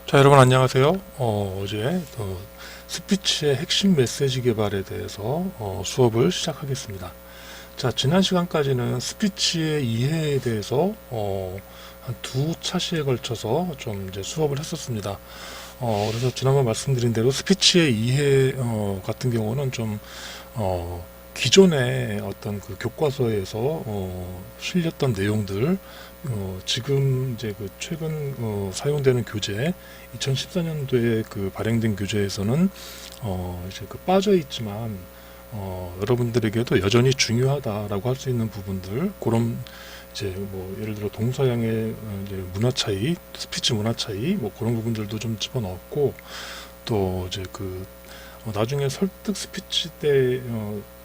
자, 여러분 안녕하세요. 어제 스피치의 핵심 메시지 개발에 대해서 수업을 시작하겠습니다. 자, 지난 시간까지는 스피치의 이해에 대해서 한 두 차시에 걸쳐서 좀 이제 수업을 했었습니다. 그래서 지난번 말씀드린 대로 스피치의 이해 같은 경우는 좀 기존의 어떤 그 교과서에서 실렸던 내용들, 지금 이제 그 최근 사용되는 교재, 2014년도에 그 발행된 교재에서는 이제 그 빠져 있지만 여러분들에게도 여전히 중요하다라고 할 수 있는 부분들, 그런 이제 뭐 예를 들어 동서양의 이제 문화 차이, 스피치 문화 차이, 뭐 그런 부분들도 좀 집어넣었고, 또 이제 그 나중에 설득 스피치 때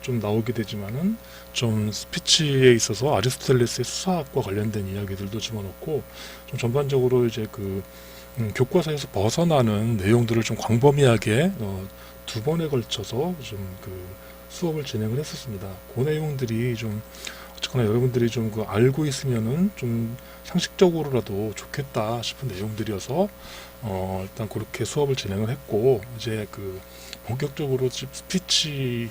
좀 나오게 되지만은 좀 스피치에 있어서 아리스토텔레스의 수사학과 관련된 이야기들도 집어넣고, 좀 전반적으로 이제 그 교과서에서 벗어나는 내용들을 좀 광범위하게 두 번에 걸쳐서 좀 그 수업을 진행을 했었습니다. 그 내용들이 좀 어쨌거나 여러분들이 좀 그 알고 있으면은 좀 상식적으로라도 좋겠다 싶은 내용들이어서 일단 그렇게 수업을 진행을 했고, 이제 그 본격적으로 스피치를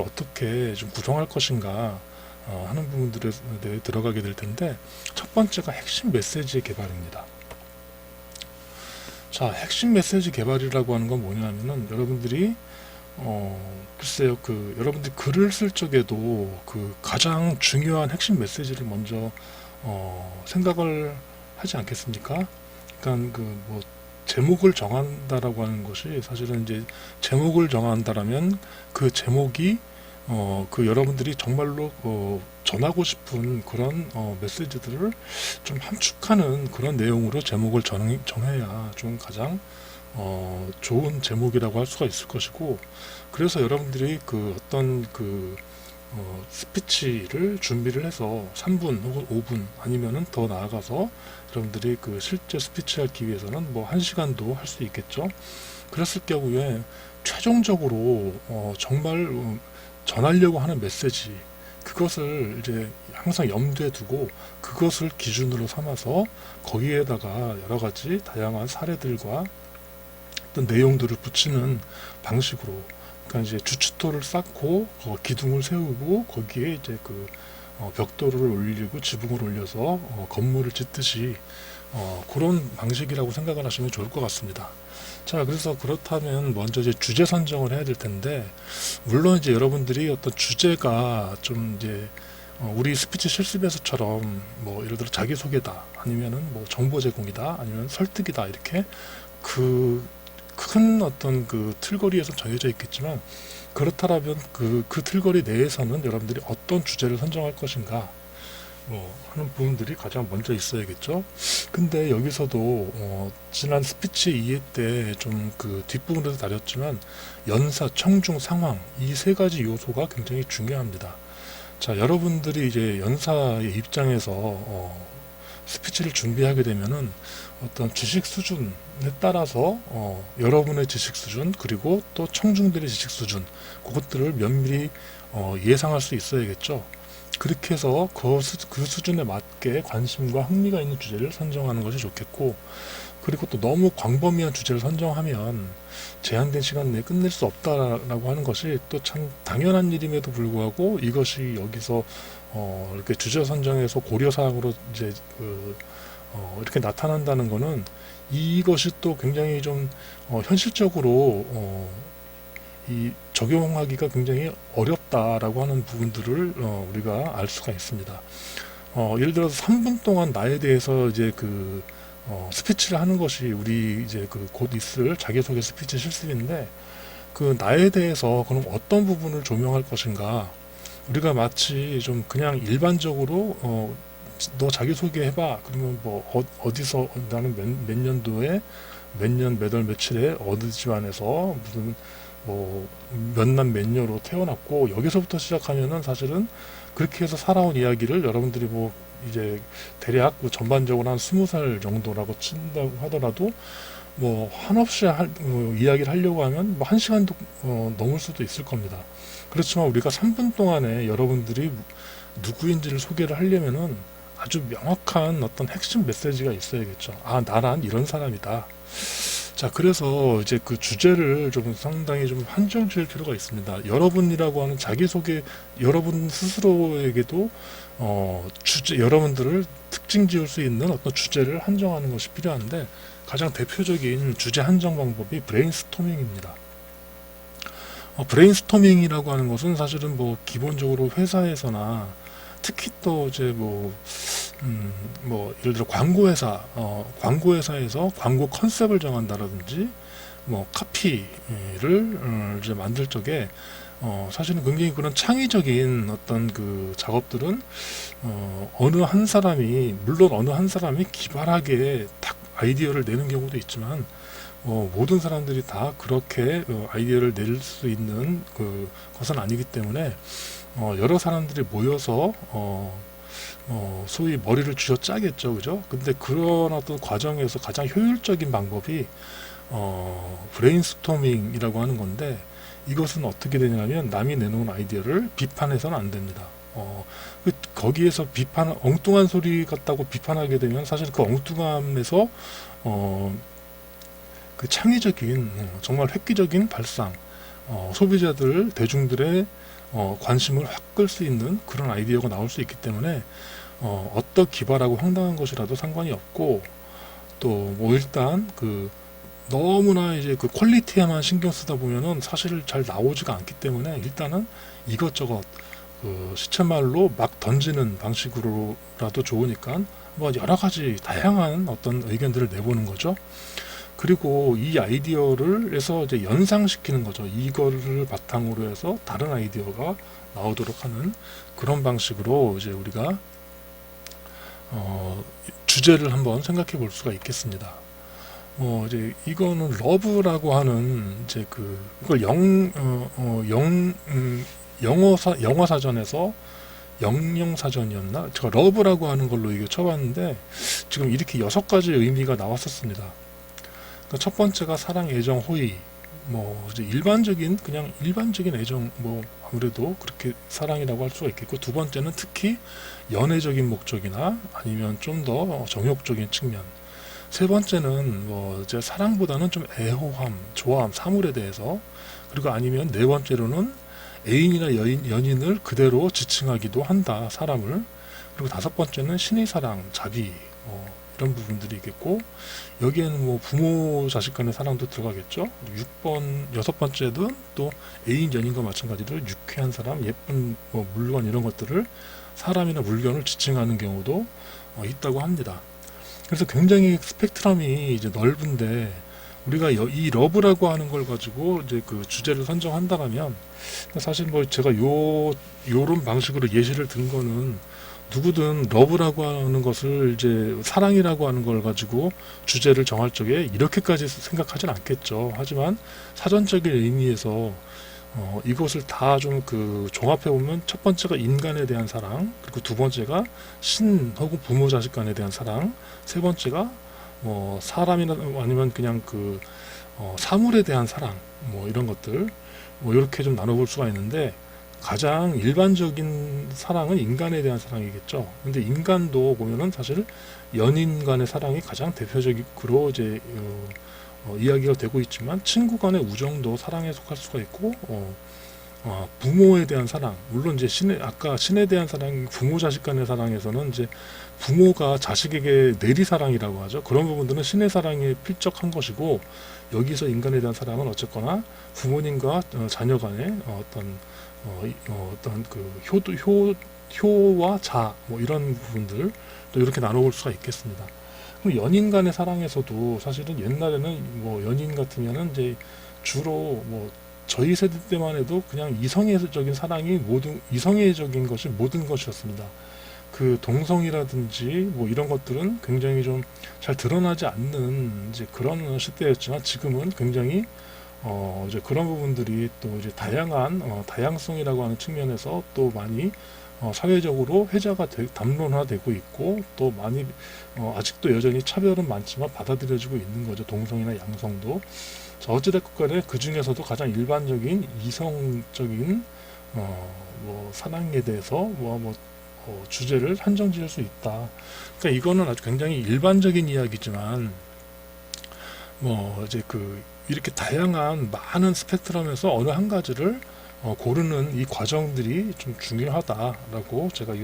어떻게 좀 구성할 것인가 하는 부분들에 대해 들어가게 될 텐데, 첫 번째가 핵심 메시지의 개발입니다. 자, 핵심 메시지 개발이라고 하는 건 뭐냐면은 여러분들이 글쎄요, 그 여러분들이 글을 쓸 적에도 그 가장 중요한 핵심 메시지를 먼저 생각을 하지 않겠습니까? 그러니까 그 뭐 제목을 정한다라고 하는 것이, 사실은 이제 제목을 정한다라면 그 제목이 그 여러분들이 정말로 전하고 싶은 그런 메시지들을 좀 함축하는 그런 내용으로 제목을 정해야 좀 가장 좋은 제목이라고 할 수가 있을 것이고, 그래서 여러분들이 그 어떤 그 스피치를 준비를 해서 3분 혹은 5분 아니면은 더 나아가서 여러분들이 그 실제 스피치 하기 위해서는 뭐 1시간도 할 수 있겠죠. 그랬을 경우에 최종적으로 정말 전하려고 하는 메시지, 그것을 이제 항상 염두에 두고 그것을 기준으로 삼아서 거기에다가 여러 가지 다양한 사례들과 어떤 내용들을 붙이는 방식으로, 그러니까 이제 주춧돌을 쌓고 기둥을 세우고 거기에 이제 그 벽돌을 올리고 지붕을 올려서 건물을 짓듯이 그런 방식이라고 생각을 하시면 좋을 것 같습니다. 자, 그래서 그렇다면 먼저 이제 주제 선정을 해야 될 텐데, 물론 이제 여러분들이 어떤 주제가 좀 이제 우리 스피치 실습에서처럼 뭐 예를 들어 자기소개다, 아니면은 뭐 정보 제공이다, 아니면 설득이다, 이렇게 그 큰 어떤 그 틀거리에서 정해져 있겠지만, 그렇다면 그 틀거리 내에서는 여러분들이 어떤 주제를 선정할 것인가 하는 부분들이 가장 먼저 있어야겠죠. 근데 여기서도 지난 스피치 이해 때 좀 그 뒷부분에서 다뤘지만, 연사, 청중, 상황, 이 세 가지 요소가 굉장히 중요합니다. 자, 여러분들이 이제 연사의 입장에서 스피치를 준비하게 되면은 어떤 지식 수준에 따라서 여러분의 지식 수준, 그리고 또 청중들의 지식 수준, 그것들을 면밀히 예상할 수 있어야겠죠. 그렇게 해서 그 수준에 맞게 관심과 흥미가 있는 주제를 선정하는 것이 좋겠고, 그리고 또 너무 광범위한 주제를 선정하면 제한된 시간 내에 끝낼 수 없다라고 하는 것이 또 참 당연한 일임에도 불구하고, 이것이 여기서 이렇게 주제 선정에서 고려사항으로 이제 이렇게 나타난다는 것은, 이것이 또 굉장히 좀 현실적으로 이 적용하기가 굉장히 어렵다라고 하는 부분들을 우리가 알 수가 있습니다. 예를 들어서 3분 동안 나에 대해서 이제 그 스피치를 하는 것이 우리 이제 그 곧 있을 자기소개 스피치 실습인데, 그 나에 대해서 그럼 어떤 부분을 조명할 것인가, 우리가 마치 좀 그냥 일반적으로 너 자기소개 해봐, 그러면 뭐 어디서 나는 몇 년도에 몇 년 몇 월 며칠에 어느 집안에서 무슨 뭐 몇남 몇녀로 태어났고, 여기서부터 시작하면은 사실은 그렇게 해서 살아온 이야기를 여러분들이 뭐 이제 대략 전반적으로 한 20살 정도라고 친다고 하더라도, 뭐 한없이 이야기를 하려고 하면 뭐 1시간도 넘을 수도 있을 겁니다. 그렇지만 우리가 3분 동안에 여러분들이 누구인지를 소개를 하려면은 아주 명확한 어떤 핵심 메시지가 있어야겠죠. 아, 나란 이런 사람이다. 자, 그래서 이제 그 주제를 좀 상당히 좀 한정 지을 필요가 있습니다. 여러분이라고 하는 자기소개, 여러분 스스로에게도 주제, 여러분들을 특징 지을 수 있는 어떤 주제를 한정하는 것이 필요한데, 가장 대표적인 주제 한정 방법이 브레인스토밍입니다. 브레인스토밍이라고 하는 것은 사실은 뭐 기본적으로 회사에서나 특히 또 이제 뭐 예를 들어 광고회사에서 광고 컨셉을 정한다라든지 뭐 카피를 이제 만들 적에 사실은 굉장히 그런 창의적인 어떤 그 작업들은 물론 어느 한 사람이 기발하게 딱 아이디어를 내는 경우도 있지만 모든 사람들이 다 그렇게 아이디어를 낼 수 있는 것은 아니기 때문에 여러 사람들이 모여서 소위 머리를 쥐어 짜겠죠, 그죠? 근데 그런 어떤 과정에서 가장 효율적인 방법이 브레인스토밍이라고 하는 건데, 이것은 어떻게 되냐면 남이 내놓은 아이디어를 비판해서는 안 됩니다. 거기에서 엉뚱한 소리 같다고 비판하게 되면 사실 그 엉뚱함에서 그 창의적인 정말 획기적인 발상, 대중들의 관심을 확 끌 수 있는 그런 아이디어가 나올 수 있기 때문에 어떤 기발하고 황당한 것이라도 상관이 없고, 또 뭐 일단 너무나 이제 그 퀄리티에만 신경 쓰다 보면은 사실 잘 나오지가 않기 때문에 일단은 이것저것 시체말로 막 던지는 방식으로라도 좋으니까 뭐 여러 가지 다양한 어떤 의견들을 내보는 거죠. 그리고 이 아이디어를 해서 이제 연상시키는 거죠. 이거를 바탕으로 해서 다른 아이디어가 나오도록 하는 그런 방식으로 이제 우리가 주제를 한번 생각해 볼 수가 있겠습니다. 이제 이거는 러브라고 하는 이제 이걸 영어 사전에서 영영 사전이었나? 제가 러브라고 하는 걸로 이거 쳐봤는데 지금 이렇게 6가지 의미가 나왔었습니다. 첫 번째가 사랑, 애정, 호의. 이제 그냥 일반적인 애정, 아무래도 그렇게 사랑이라고 할 수가 있겠고, 두 번째는 특히 연애적인 목적이나 아니면 좀 더 정욕적인 측면. 세 번째는 이제 사랑보다는 좀 애호함, 좋아함, 사물에 대해서. 그리고 아니면 네 번째로는 애인이나 연인을 그대로 지칭하기도 한다, 사람을. 그리고 다섯 번째는 신의 사랑, 자비, 이런 부분들이 있겠고, 여기에는 부모 자식 간의 사랑도 들어가겠죠. 6번째는 또 애인 연인과 마찬가지로 유쾌한 사람, 예쁜 물건 이런 것들을, 사람이나 물건을 지칭하는 경우도 있다고 합니다. 그래서 굉장히 스펙트럼이 이제 넓은데, 우리가 이 러브라고 하는 걸 가지고 이제 그 주제를 선정한다면, 사실 제가 요런 방식으로 예시를 든 거는, 누구든 러브라고 하는 것을 이제 사랑이라고 하는 걸 가지고 주제를 정할 적에 이렇게까지 생각하진 않겠죠. 하지만 사전적인 의미에서 이것을 다 좀 종합해 보면, 첫 번째가 인간에 대한 사랑, 그리고 두 번째가 신 혹은 부모 자식 간에 대한 사랑, 세 번째가 사람이나 아니면 그냥 사물에 대한 사랑, 이런 것들 이렇게 좀 나눠볼 수가 있는데, 가장 일반적인 사랑은 인간에 대한 사랑이겠죠. 근데 인간도 보면은 사실 연인 간의 사랑이 가장 대표적으로 이제 이야기가 되고 있지만, 친구 간의 우정도 사랑에 속할 수가 있고, 부모에 대한 사랑, 물론 이제 아까 신에 대한 사랑, 부모 자식 간의 사랑에서는 이제 부모가 자식에게 내리사랑이라고 하죠. 그런 부분들은 신의 사랑에 필적한 것이고, 여기서 인간에 대한 사랑은 어쨌거나 부모님과 자녀 간의 어떤 효와 자, 이런 부분들 또 이렇게 나눠볼 수가 있겠습니다. 그럼 연인 간의 사랑에서도 사실은 옛날에는 연인 같으면은 이제 주로 저희 세대 때만 해도 그냥 이성애적인 사랑이 이성애적인 것이 모든 것이었습니다. 동성이라든지 이런 것들은 굉장히 좀 잘 드러나지 않는 이제 그런 시대였지만, 지금은 굉장히 이제 그런 부분들이 또 이제 다양성이라고 하는 측면에서 또 많이 사회적으로 담론화되고 있고, 또 많이 아직도 여전히 차별은 많지만 받아들여지고 있는 거죠. 동성이나 양성도. 자, 어찌됐건 간에 그 중에서도 가장 일반적인 이성적인 사랑에 대해서 주제를 한정 지을 수 있다. 그러니까 이거는 아주 굉장히 일반적인 이야기지만 이제 이렇게 다양한 많은 스펙트럼에서 어느 한 가지를 고르는 이 과정들이 좀 중요하다라고 제가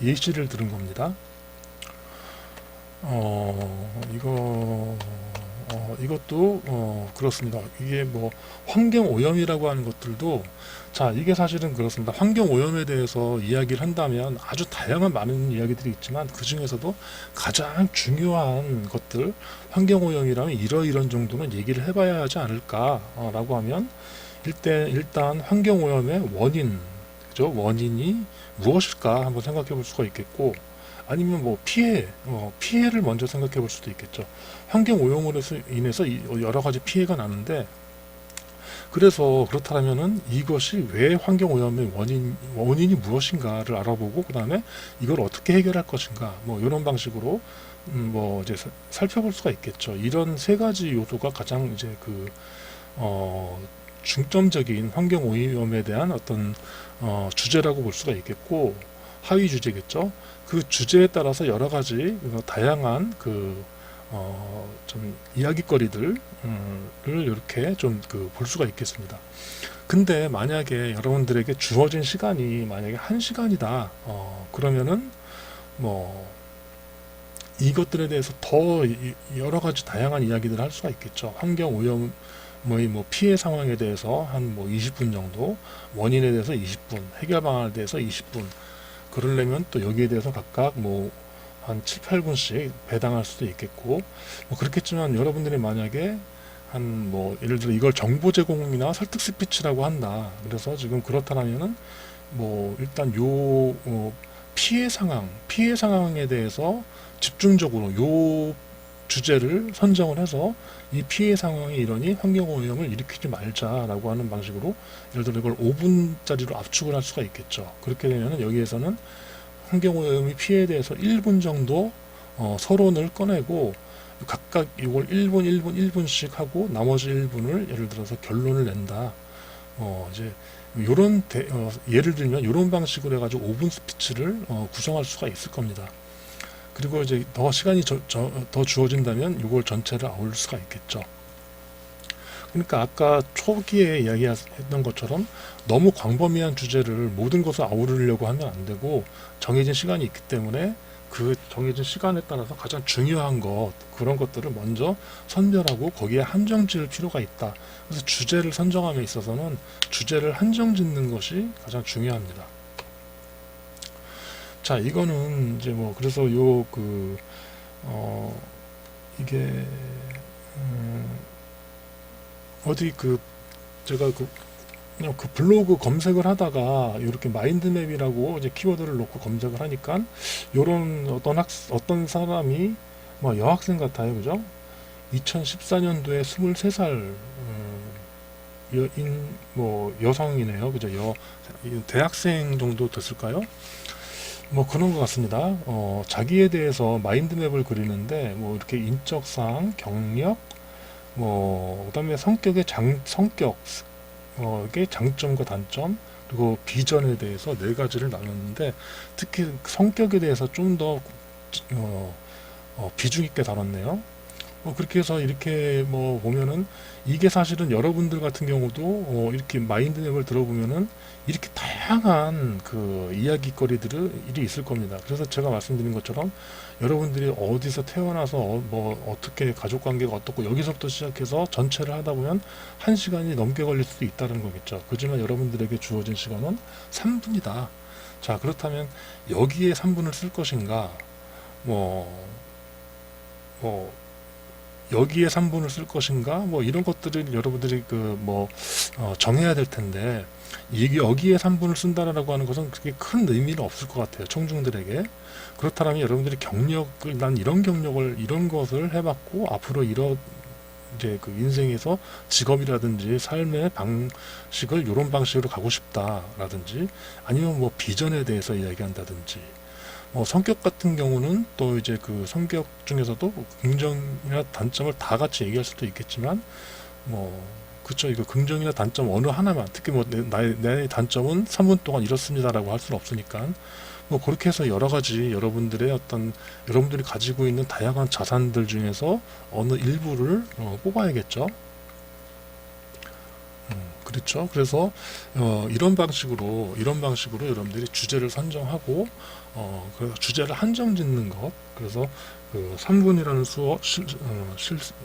예시를 들은 겁니다. 이것도 그렇습니다. 이게 환경 오염이라고 하는 것들도, 자, 이게 사실은 그렇습니다. 환경 오염에 대해서 이야기를 한다면 아주 다양한 많은 이야기들이 있지만 그 중에서도 가장 중요한 것들, 환경 오염이라면 이런 정도는 얘기를 해봐야 하지 않을까라고 하면, 일단 환경 오염의 원인, 그죠? 원인이 무엇일까 한번 생각해 볼 수가 있겠고, 아니면 피해를 먼저 생각해 볼 수도 있겠죠. 환경 오염으로 인해서 여러 가지 피해가 나는데, 그래서 그렇다면은 이것이 왜 환경 오염의 원인이 무엇인가를 알아보고, 그 다음에 이걸 어떻게 해결할 것인가, 이런 방식으로 이제 살펴볼 수가 있겠죠. 이런 세 가지 요소가 가장 이제 중점적인 환경 오염에 대한 어떤 주제라고 볼 수가 있겠고, 하위 주제겠죠. 그 주제에 따라서 여러 가지 다양한 좀 이야기거리들을 이렇게 좀 볼 수가 있겠습니다. 근데 만약에 여러분들에게 주어진 시간이 만약에 1시간이다, 그러면은 이것들에 대해서 더 여러 가지 다양한 이야기들을 할 수가 있겠죠. 환경 오염 피해 상황에 대해서 한 20분 정도, 원인에 대해서 20분, 해결 방안에 대해서 20분, 그러려면 또 여기에 대해서 각각 한 7, 8분씩 배당할 수도 있겠고, 그렇겠지만 여러분들이 만약에 예를 들어 이걸 정보 제공이나 설득 스피치라고 한다. 그래서 지금 그렇다면은 일단 피해 상황에 대해서 집중적으로 요 주제를 선정을 해서 이 피해 상황이 이러니 환경오염을 일으키지 말자라고 하는 방식으로, 예를 들어 이걸 5분짜리로 압축을 할 수가 있겠죠. 그렇게 되면 여기에서는 환경오염의 피해에 대해서 1분 정도 서론을 꺼내고, 각각 이걸 1분, 1분, 1분씩 하고 나머지 1분을 예를 들어서 결론을 낸다. 이제 예를 들면 이런 방식으로 해가지고 5분 스피치를 구성할 수가 있을 겁니다. 그리고 이제 더 시간이 더 주어진다면 이걸 전체를 아울 수가 있겠죠. 그러니까 아까 초기에 이야기했던 것처럼 너무 광범위한 주제를 모든 것을 아우르려고 하면 안 되고, 정해진 시간이 있기 때문에 그 정해진 시간에 따라서 가장 중요한 그런 것들을 먼저 선별하고 거기에 한정 지을 필요가 있다. 그래서 주제를 선정함에 있어서는 주제를 한정 짓는 것이 가장 중요합니다. 자, 이거는 이제 그래서 이게 어디 제가 그냥 블로그 검색을 하다가 이렇게 마인드맵이라고 이제 키워드를 놓고 검색을 하니까 요런 어떤 사람이 여학생 같아요, 그죠? 2014년도에 23살 여성이네요, 그죠? 대학생 정도 됐을까요? 그런 것 같습니다. 자기에 대해서 마인드맵을 그리는데 이렇게 인적사항, 경력, 그다음에 성격의 장점과 단점, 그리고 비전에 대해서 네 가지를 나눴는데, 특히 성격에 대해서 좀 더 비중 있게 다뤘네요. 그렇게 해서 이렇게 보면은 이게 사실은 여러분들 같은 경우도 이렇게 마인드맵을 들어보면은 이렇게 다양한 이야기거리들이 있을 겁니다. 그래서 제가 말씀드린 것처럼 여러분들이 어디서 태어나서 어떻게 가족관계가 어떻고 여기서부터 시작해서 전체를 하다 보면 1시간이 넘게 걸릴 수도 있다는 거겠죠. 그렇지만 여러분들에게 주어진 시간은 3분이다. 자, 그렇다면 여기에 3분을 쓸 것인가, 여기에 3분을 쓸 것인가, 이런 것들을 여러분들이 정해야 될 텐데, 여기에 3분을 쓴다라고 하는 것은 그렇게 큰 의미는 없을 것 같아요, 청중들에게. 그렇다면 여러분들이 난 이런 것을 해봤고 앞으로 이제 인생에서 직업이라든지 삶의 방식을 이런 방식으로 가고 싶다라든지, 아니면 비전에 대해서 이야기한다든지, 성격 같은 경우는 또 이제 성격 중에서도 긍정이나 단점을 다 같이 얘기할 수도 있겠지만, 그쵸, 이거 긍정이나 단점 어느 하나만, 특히 내 단점은 3분 동안 이렇습니다라고 할 수는 없으니까, 뭐 그렇게 해서 여러 가지 여러분들의 어떤 여러분들이 가지고 있는 다양한 자산들 중에서 어느 일부를 뽑아야겠죠. 그렇죠. 그래서 이런 방식으로 여러분들이 주제를 선정하고 그래서 주제를 한정 짓는 것. 그래서 그 3분이라는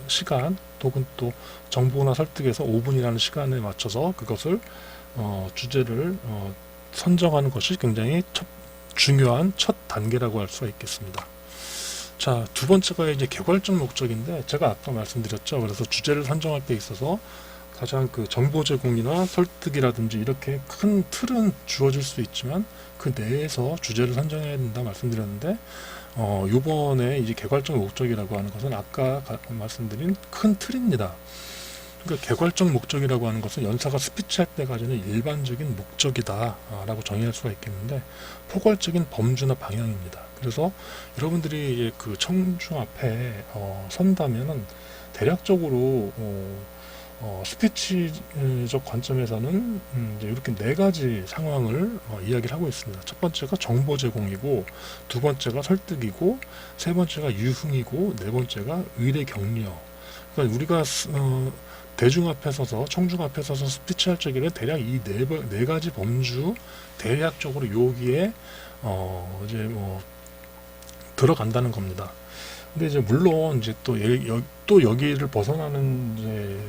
시간 혹은 또 정보나 설득에서 5분이라는 시간에 맞춰서 그것을 주제를 선정하는 것이 굉장히 중요한 첫 단계라고 할 수가 있겠습니다. 자, 두 번째가 이제 개괄적 목적인데 제가 아까 말씀드렸죠. 그래서 주제를 선정할 때 있어서 가장 그 정보 제공이나 설득이라든지 이렇게 큰 틀은 주어질 수 있지만 그 내에서 주제를 선정해야 된다 말씀드렸는데 요번에 이제 개괄적 목적이라고 하는 것은 아까 말씀드린 큰 틀입니다. 그러니까 개괄적 목적이라고 하는 것은 연사가 스피치 할 때 가지는 일반적인 목적이다 라고 정의할 수가 있겠는데 포괄적인 범주나 방향입니다. 그래서 여러분들이 이제 그 청중 앞에 선다면은 대략적으로 스피치적 관점에서는 이제 이렇게 네 가지 상황을 이야기를 하고 있습니다. 첫 번째가 정보 제공이고, 두 번째가 설득이고, 세 번째가 유흥이고, 네 번째가 의례 격려. 그러니까 우리가 대중 앞에 서서, 청중 앞에 서서 스피치할 적에는 대략 이 네 가지 범주 대략적으로 여기에 이제 뭐 들어간다는 겁니다. 근데 이제 물론 이제 또 여기를 벗어나는 이제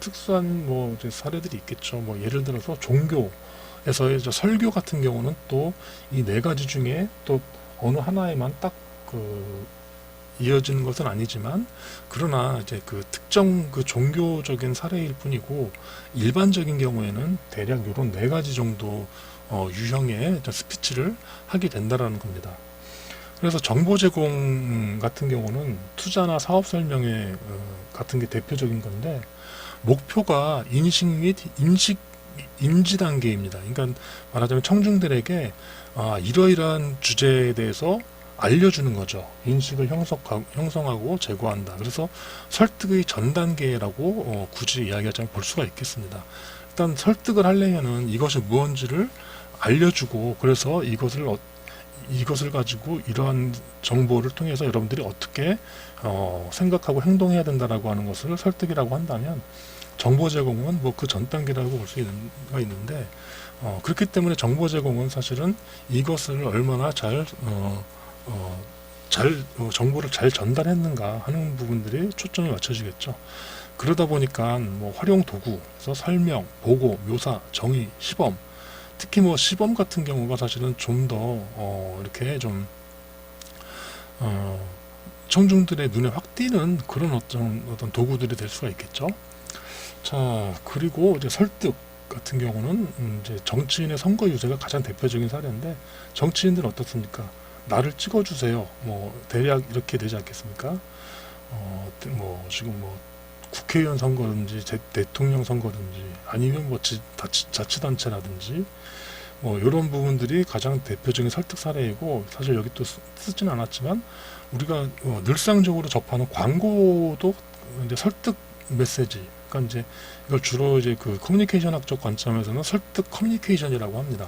특수한 뭐 이제 사례들이 있겠죠. 뭐 예를 들어서 종교에서의 이제 설교 같은 경우는 또 이 네 가지 중에 또 어느 하나에만 딱 그 이어지는 것은 아니지만 그러나 이제 그 특정 그 종교적인 사례일 뿐이고 일반적인 경우에는 대략 이런 네 가지 정도 유형의 스피치를 하게 된다라는 겁니다. 그래서 정보 제공 같은 경우는 투자나 사업 설명회 같은 게 대표적인 건데 목표가 인식 및 인지 단계입니다. 그러니까 말하자면 청중들에게 이러이러한 주제에 대해서 알려주는 거죠. 인식을 형성하고 제고한다. 그래서 설득의 전 단계라고 굳이 이야기하자면 볼 수가 있겠습니다. 일단 설득을 하려면은 이것이 무언지를 알려주고 그래서 이것을 가지고 이러한 정보를 통해서 여러분들이 어떻게 생각하고 행동해야 된다라고 하는 것을 설득이라고 한다면 정보 제공은 뭐 그 전 단계라고 볼 수가 있는데 그렇기 때문에 정보 제공은 사실은 이것을 얼마나 정보를 잘 전달했는가 하는 부분들이 초점이 맞춰지겠죠. 그러다 보니까 뭐 활용 도구, 그래서 설명, 보고, 묘사, 정의, 시범 특히 뭐 시범 같은 경우가 사실은 좀 더 이렇게 좀 청중들의 눈에 확 띄는 그런 어떤 도구들이 될 수가 있겠죠. 자, 그리고 이제 설득 같은 경우는 이제 정치인의 선거 유세가 가장 대표적인 사례인데 정치인들은 어떻습니까? 나를 찍어주세요. 뭐 대략 이렇게 되지 않겠습니까? 뭐 지금 뭐 국회의원 선거든지 대통령 선거든지 아니면 뭐 자치단체라든지 뭐 이런 부분들이 가장 대표적인 설득 사례이고 사실 여기 또 쓰진 않았지만 우리가 늘상적으로 접하는 광고도 이제 설득 메시지 그러니까 이제 이걸 주로 이제 그 커뮤니케이션 학적 관점에서는 설득 커뮤니케이션이라고 합니다.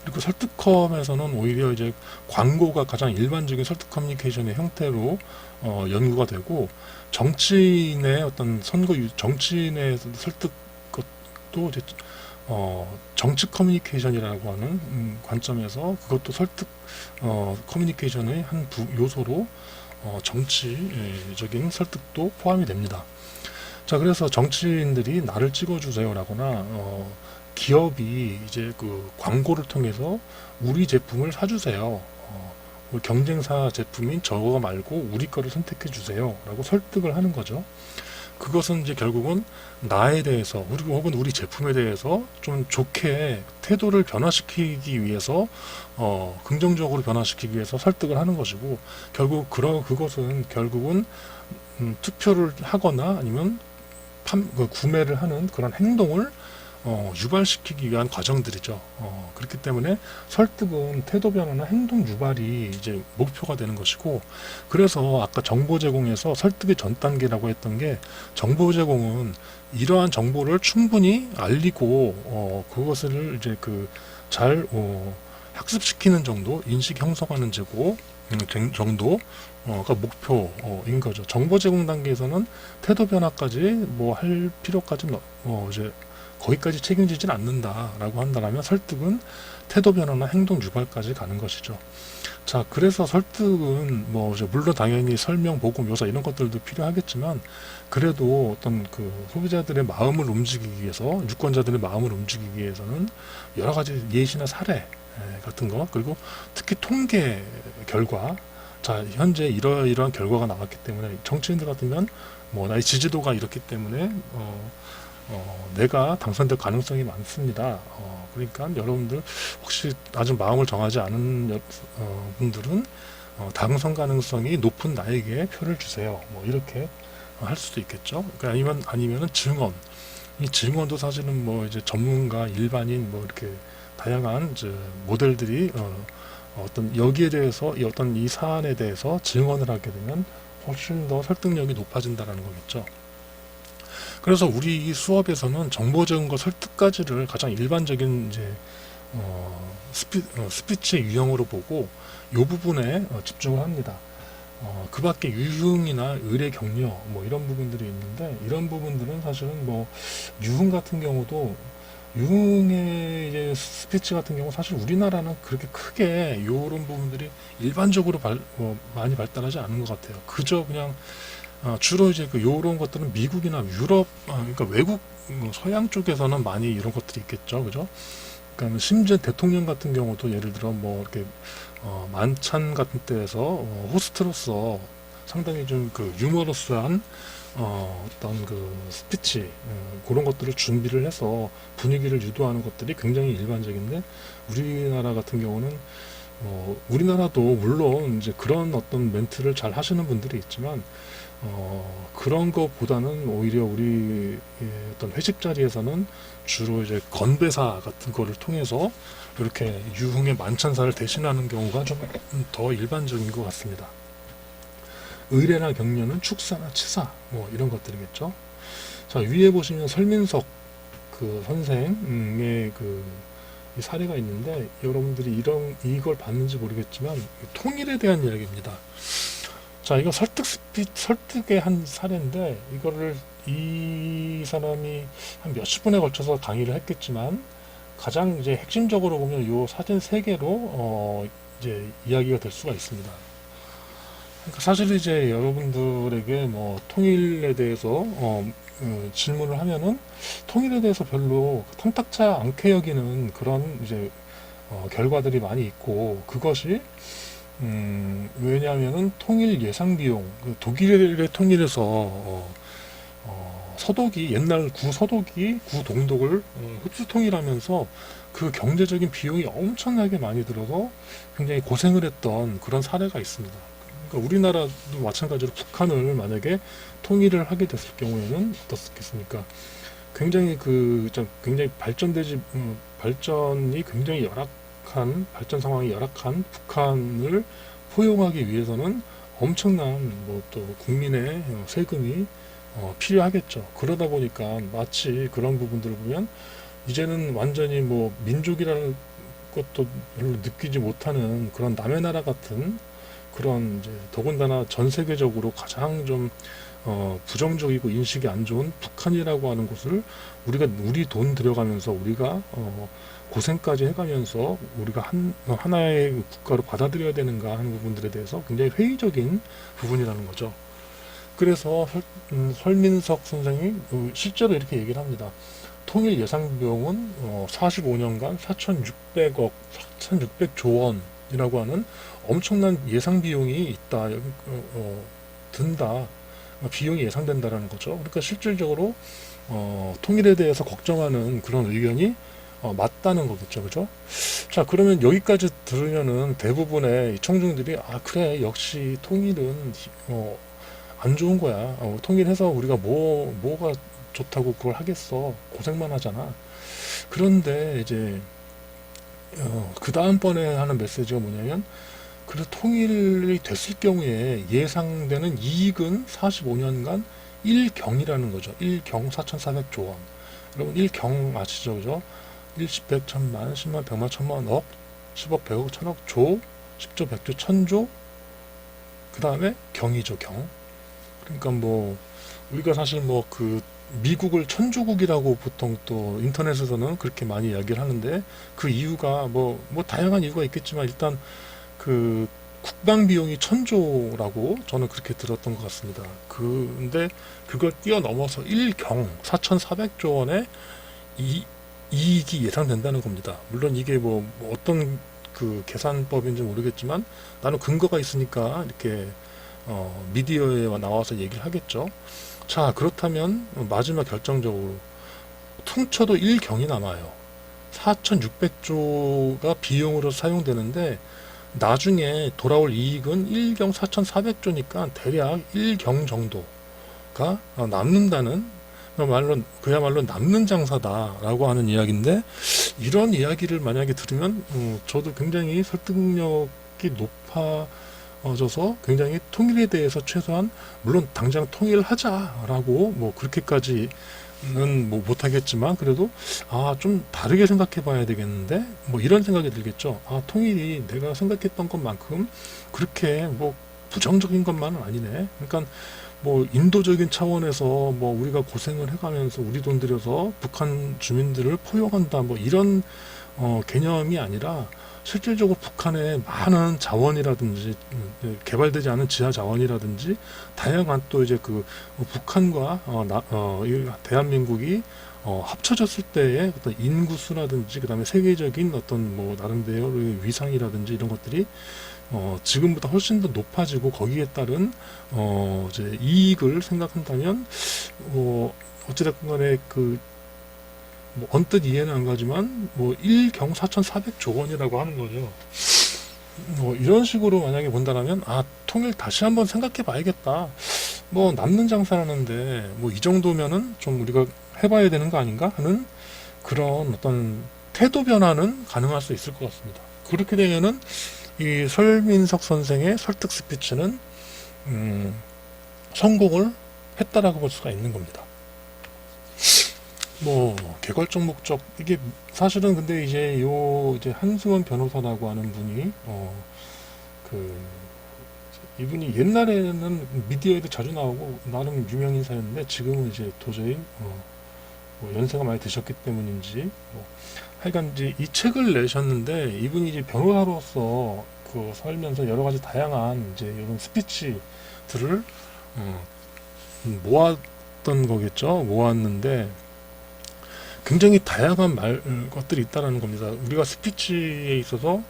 그리고 설득컴에서는 오히려 이제 광고가 가장 일반적인 설득 커뮤니케이션의 형태로 연구가 되고 정치인의 어떤 정치인의 설득 것도 이제 정치 커뮤니케이션이라고 하는 관점에서 그것도 설득 커뮤니케이션의 한 요소로 정치적인 설득도 포함이 됩니다. 자, 그래서 정치인들이 나를 찍어주세요라거나 기업이 이제 그 광고를 통해서 우리 제품을 사주세요. 경쟁사 제품인 저거 말고 우리 거를 선택해 주세요라고 설득을 하는 거죠. 그것은 이제 결국은 나에 대해서 혹은 우리 제품에 대해서 좀 좋게 태도를 변화시키기 위해서 긍정적으로 변화시키기 위해서 설득을 하는 것이고 결국 그것은 결국은 투표를 하거나 아니면 구매를 하는 그런 행동을 유발시키기 위한 과정들이죠. 그렇기 때문에 설득은 태도 변화나 행동 유발이 이제 목표가 되는 것이고, 그래서 아까 정보 제공에서 설득의 전 단계라고 했던 게 정보 제공은 이러한 정보를 충분히 알리고 그것을 이제 잘 학습시키는 정도, 인식 형성하는 정도가 목표인 거죠. 정보 제공 단계에서는 태도 변화까지 뭐 할 필요까지는 이제 거기까지 책임지진 않는다라고 한다면 설득은 태도 변화나 행동 유발까지 가는 것이죠. 자, 그래서 설득은 뭐 이제 물론 당연히 설명, 보고, 묘사 이런 것들도 필요하겠지만 그래도 어떤 그 소비자들의 마음을 움직이기 위해서, 유권자들의 마음을 움직이기 위해서는 여러 가지 예시나 사례 같은 거, 그리고 특히 통계 결과, 자, 현재 이러이러한 결과가 나왔기 때문에 정치인들 같으면 뭐 나의 지지도가 이렇기 때문에 내가 당선될 가능성이 많습니다. 그러니까 여러분들 혹시 아직 마음을 정하지 않은 분들은 당선 가능성이 높은 나에게 표를 주세요. 뭐 이렇게 할 수도 있겠죠. 그러니까 아니면은 증언. 이 증언도 사실은 뭐 이제 전문가, 일반인 뭐 이렇게 다양한 이제 모델들이 어떤 여기에 대해서 어떤 이 사안에 대해서 증언을 하게 되면 훨씬 더 설득력이 높아진다는 거겠죠. 그래서 우리 이 수업에서는 정보 제공과 설득까지를 가장 일반적인 이제 스피치의 유형으로 보고 이 부분에 집중을 합니다. 그 밖에 유흥이나 의례 격려 뭐 이런 부분들이 있는데 이런 부분들은 사실은 뭐 유흥 같은 경우도 유흥의 이제 스피치 같은 경우 사실 우리나라는 그렇게 크게 이런 부분들이 일반적으로 많이 발달하지 않은 것 같아요. 그저 그냥 주로 이제 그 요런 것들은 미국이나 유럽, 그러니까 외국 서양 쪽에서는 많이 이런 것들이 있겠죠, 그죠? 그러니까 심지어 대통령 같은 경우도 예를 들어 뭐 이렇게 만찬 같은 때에서 호스트로서 상당히 좀 그 유머러스한 어떤 그 스피치 그런 것들을 준비를 해서 분위기를 유도하는 것들이 굉장히 일반적인데 우리나라 같은 경우는 우리나라도 물론 이제 그런 어떤 멘트를 잘 하시는 분들이 있지만 그런 것보다는 오히려 우리 어떤 회식 자리에서는 주로 이제 건배사 같은 거를 통해서 이렇게 유흥의 만찬사를 대신하는 경우가 좀 더 일반적인 것 같습니다. 의례나 격려는 축사나 치사 뭐 이런 것들이겠죠. 자, 위에 보시면 설민석 그 선생의 이 사례가 있는데 여러분들이 이걸 봤는지 모르겠지만 통일에 대한 이야기입니다. 자, 이거 설득의 한 사례인데 이거를 이 사람이 한 몇십 분에 걸쳐서 강의를 했겠지만 가장 이제 핵심적으로 보면 이 사진 세 개로 이제 이야기가 될 수가 있습니다. 그러니까 사실 이제 여러분들에게 뭐 통일에 대해서 질문을 하면은 통일에 대해서 별로 탐탁치 않게 여기는 그런 이제 결과들이 많이 있고 그것이 왜냐하면은 통일 예상 비용 독일의 통일에서 서독이 옛날 구서독이 구동독을 흡수 통일하면서 그 경제적인 비용이 엄청나게 많이 들어서 굉장히 고생을 했던 그런 사례가 있습니다. 그러니까 우리나라도 마찬가지로 북한을 만약에 통일을 하게 됐을 경우에는 어떻겠습니까? 굉장히 굉장히 발전이 굉장히 발전 상황이 열악한 북한을 포용하기 위해서는 엄청난 뭐 또 국민의 세금이 필요하겠죠. 그러다 보니까 마치 그런 부분들을 보면 이제는 완전히 뭐 민족이라는 것도 별로 느끼지 못하는 그런 남의 나라 같은 그런 이제 더군다나 전 세계적으로 가장 좀 부정적이고 인식이 안 좋은 북한이라고 하는 곳을 우리 돈 들여가면서 우리가 고생까지 해가면서 우리가 하나의 국가로 받아들여야 되는가 하는 부분들에 대해서 굉장히 회의적인 부분이라는 거죠. 그래서 설민석 선생이 실제로 이렇게 얘기를 합니다. 통일 예상 비용은 45년간 4,600조 원이라고 하는 엄청난 예상 비용이 있다, 든다, 비용이 예상된다라는 거죠. 그러니까 실질적으로 통일에 대해서 걱정하는 그런 의견이 맞다는 거겠죠, 그죠? 자, 그러면 여기까지 들으면은 대부분의 청중들이 그래, 역시 통일은 안 좋은 거야. 통일해서 우리가 뭐가 좋다고 그걸 하겠어. 고생만 하잖아. 그런데 이제 그 다음번에 하는 메시지가 뭐냐면 그래서 통일이 됐을 경우에 예상되는 이익은 45년간 1경이라는 거죠. 1경 4,400조 원. 여러분 1경 아시죠? 그죠? 1, 10, 100, 1000만, 10만, 100만, 1000만, 억, 10억, 100억, 1000억, 조, 10조, 100조, 1000조, 그 다음에 경이죠, 경. 그러니까 뭐 우리가 사실 뭐 그 미국을 천조국이라고 보통 또 인터넷에서는 그렇게 많이 이야기를 하는데, 그 이유가 뭐 다양한 이유가 있겠지만 일단 그 국방 비용이 1000조라고 저는 그렇게 들었던 것 같습니다. 근데 그걸 뛰어넘어서 1경 4400조 원의 이익이 예상된다는 겁니다. 물론 이게 뭐 어떤 그 계산법인지 모르겠지만 나는 근거가 있으니까 이렇게 미디어에 나와서 얘기를 하겠죠. 자, 그렇다면 마지막 결정적으로 퉁쳐도 1경이 남아요. 4600조가 비용으로 사용되는데 나중에 돌아올 이익은 1경 4400조니까 대략 1경 정도가 남는다는, 그야말로 남는 장사다라고 하는 이야기인데, 이런 이야기를 만약에 들으면 저도 굉장히 설득력이 높아져서 굉장히 통일에 대해서 최소한, 물론 당장 통일하자라고 뭐 그렇게까지는 뭐 못하겠지만 그래도 좀 다르게 생각해 봐야 되겠는데 뭐 이런 생각이 들겠죠. 통일이 내가 생각했던 것만큼 그렇게 뭐 부정적인 것만은 아니네. 그러니까 뭐 인도적인 차원에서 뭐 우리가 고생을 해가면서 우리 돈 들여서 북한 주민들을 포용한다 뭐 이런 개념이 아니라, 실질적으로 북한의 많은 자원이라든지 개발되지 않은 지하 자원이라든지 다양한 또 이제 그 북한과 이 대한민국이 합쳐졌을 때의 어떤 인구수라든지 그다음에 세계적인 어떤 뭐 나름대로의 위상이라든지 이런 것들이 지금보다 훨씬 더 높아지고, 거기에 따른 이제 이익을 생각한다면 어찌됐건 간에 뭐 언뜻 이해는 안 가지만 뭐 1경 4400조 원이라고 하는 거죠. 뭐 이런 식으로 만약에 본다면 통일 다시 한번 생각해 봐야겠다. 뭐 남는 장사라는데 뭐 이 정도면은 좀 우리가 해봐야 되는 거 아닌가 하는 그런 어떤 태도 변화는 가능할 수 있을 것 같습니다. 그렇게 되면은 이 설민석 선생의 설득 스피치는 성공을 했다라고 볼 수가 있는 겁니다. 뭐 개괄적 목적, 이게 사실은 근데 이제 한승원 변호사라고 하는 분이 그 이분이 옛날에는 미디어에도 자주 나오고 나름 유명 인사였는데, 지금은 이제 도저히 뭐 연세가 많이 드셨기 때문인지 뭐 하여간 이제 이 책을 내셨는데, 이분이 이제 변호사로서 살면서 여러 가지 다양한 이제 이런 스피치들을 모았던 거겠죠. 모았는데 굉장히 다양한 것들이 있다라는 겁니다. 우리가 스피치에 있어서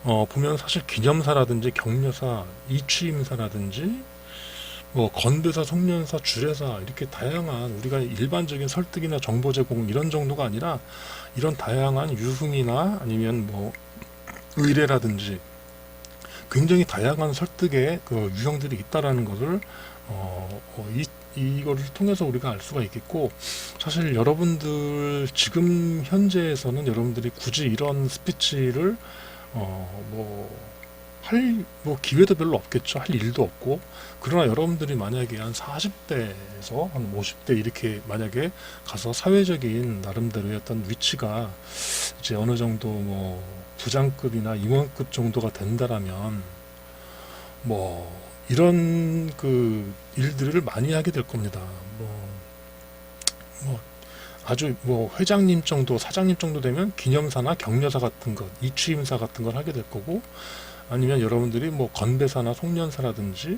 보면 사실 기념사라든지 격려사, 이취임사라든지 뭐 건배사, 송년사, 주례사, 이렇게 다양한 우리가 일반적인 설득이나 정보 제공 이런 정도가 아니라, 이런 다양한 유흥이나 아니면 뭐 의례라든지 굉장히 다양한 설득의 그 유형들이 있다라는 것을 이거를 통해서 우리가 알 수가 있겠고, 사실 여러분들 지금 현재에서는 여러분들이 굳이 이런 스피치를 뭐 기회도 별로 없겠죠. 할 일도 없고. 그러나 여러분들이 만약에 한 40대에서 한 50대 이렇게 만약에 가서 사회적인 나름대로의 어떤 위치가 이제 어느 정도 뭐 부장급이나 임원급 정도가 된다라면 뭐 이런 그 일들을 많이 하게 될 겁니다. 뭐 아주 뭐 회장님 정도, 사장님 정도 되면 기념사나 격려사 같은 것, 이취임사 같은 걸 하게 될 거고, 아니면 여러분들이 뭐 건배사나 송년사라든지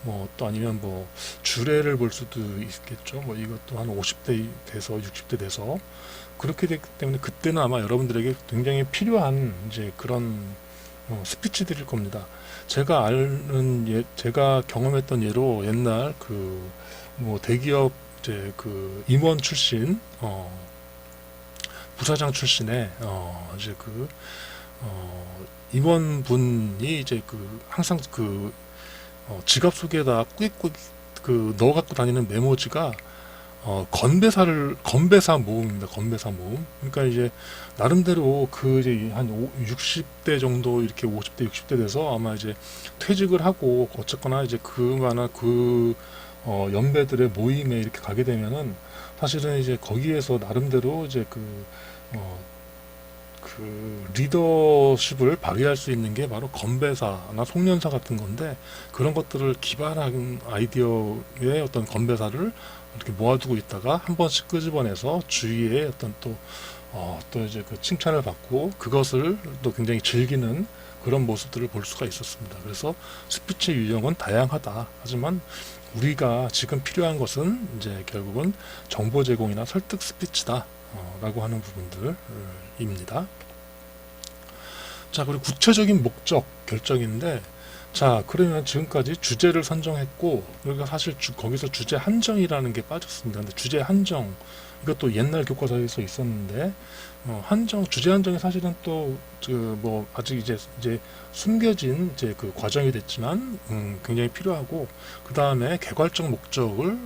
뭐 또 아니면 뭐 주례를 볼 수도 있겠죠. 뭐 이것도 한 50대 돼서 60대 돼서 그렇게 되기 때문에 그때는 아마 여러분들에게 굉장히 필요한 이제 그런 스피치들일 겁니다. 제가 경험했던 예로 옛날 뭐 대기업 이제 임원 출신, 부사장 출신의 이제 임원분이 이제 항상 지갑 속에다 꾸깃꾸깃 넣어 갖고 다니는 메모지가 건배사 모음입니다. 건배사 모음. 그러니까 이제 나름대로 이제 한 60대 정도, 이렇게 50대, 60대 돼서 아마 이제 퇴직을 하고 어쨌거나 이제 그만한 연배들의 모임에 이렇게 가게 되면은 사실은 이제 거기에서 나름대로 이제 그 리더십을 발휘할 수 있는 게 바로 건배사나 송년사 같은 건데, 그런 것들을 기반한 아이디어의 어떤 건배사를 이렇게 모아두고 있다가 한 번씩 끄집어내서 주위에 어떤 또 이제 그 칭찬을 받고 그것을 또 굉장히 즐기는 그런 모습들을 볼 수가 있었습니다. 그래서 스피치 유형은 다양하다. 하지만 우리가 지금 필요한 것은 이제 결국은 정보 제공이나 설득 스피치다 라고 하는 부분들입니다. 자, 그리고 구체적인 목적 결정인데, 자, 그러면 지금까지 주제를 선정했고, 우리가 사실 거기서 주제 한정이라는 게 빠졌습니다. 근데 주제 한정, 이것도 옛날 교과서에서 있었는데, 주제 한정이 사실은 또, 아직 이제 숨겨진 그 과정이 됐지만, 굉장히 필요하고, 그 다음에 개괄적 목적을,